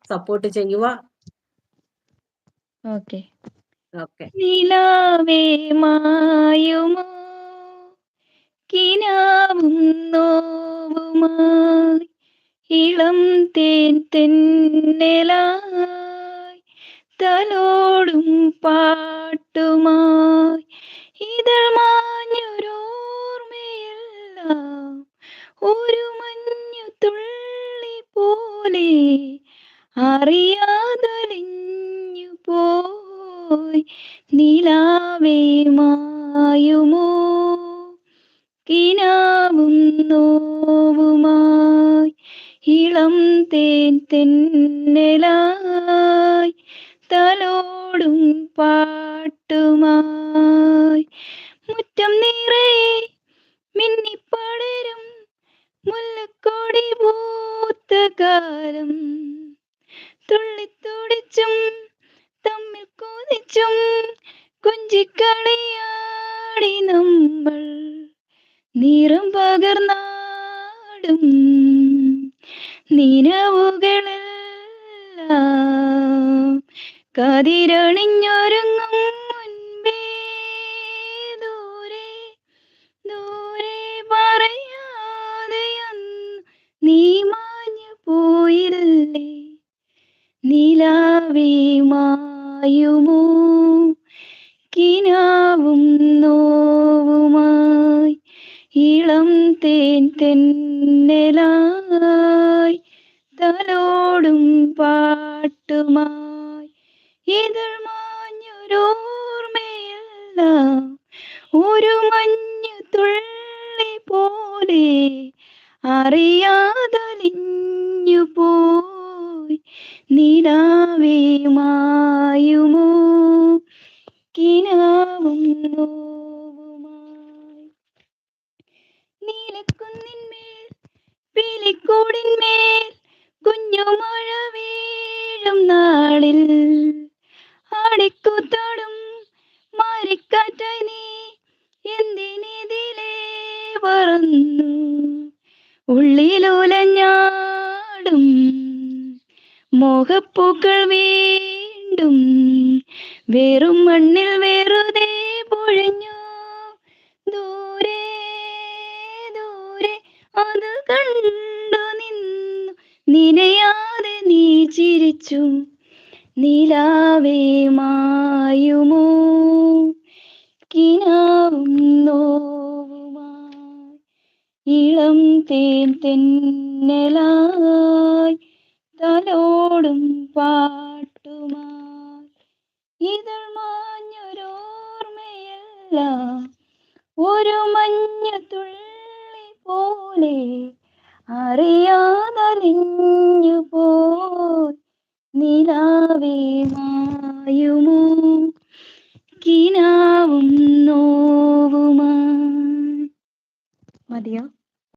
Support ചെയ്യുക. Okay. Okay. നിലാവേ മായുമോ കിനാവും നോവുമായി ഇളം തേൻ തെന്നലായി തലോടും പാട്ടുമായി ഇതൾ മാഞ്ഞൊരോർമ്മയെല്ലാം ഒരു മഞ്ഞു തുള്ളി പോലെ അറിയാതലിഞ്ഞു പോയി നിലാവേ മായുമോ കിനാവും നോവുമായി ഇളം തേൻ തെന്നലായി തലോടും പാട്ടുമായി മുറ്റം നിറയെ മിന്നിപ്പടരും മുല്ലക്കൊടി പൂത്ത കാലം തുള്ളിത്തുടിച്ചും തമ്മിൽ കൊതിച്ചും കൊഞ്ചിക്കളിയാടി നമ്മൾ നിറം പകർന്നാടും നിലവുകളെല്ലാം കതിരണിഞ്ഞൊരുങ്ങും മുൻപേ ദൂരെ ദൂരെ പറയാതെ അന്ന് നീ മാഞ്ഞു പോയില്ലേ നിലാവേ മായുമോ കിനാവും നോവുമായി ഇളം തേൻ തെന്നലായി തലോടും പാട്ടുമായി ഇതൾ മാഞ്ഞൊരോർമ്മയെല്ലാം ഒരു മഞ്ഞു തുള്ളി പോലെ അറിയാതലിഞ്ഞു പോയി നിലാവേ മായുമോ കിനാവും നോവുമായി നീലക്കുന്നിന്മേൽ പീലിക്കൂടിന്മേൽ കുഞ്ഞുമഴ വീഴും നാളിൽ ആടിക്കൂത്താടും മാരിക്കാറ്റായി നീ എന്തിനിതിലേ പറന്നു ഉള്ളിലുലഞ്ഞാടും മോഹപ്പൂക്കൾ വീണ്ടും വെറും മണ്ണിൽ വെറുതെ പൊഴിഞ്ഞു ദൂരെ ദൂരെ അത് കണ്ടു നിന്നു നിനയാതെ നീ ചിരിച്ചു നിലാവേ മായുമോ കിനാവും നോവുമായി ഇളം തേൻ തെന്നലായി തലോടും പാട്ടുമായി ഇതൾ മാഞ്ഞൊരോർമ്മയെല്ലാം ഒരു മഞ്ഞ തുള്ളി പോലെ അറിയാതലിഞ്ഞു പോയി നിലാവേ മായുമോ കിനാ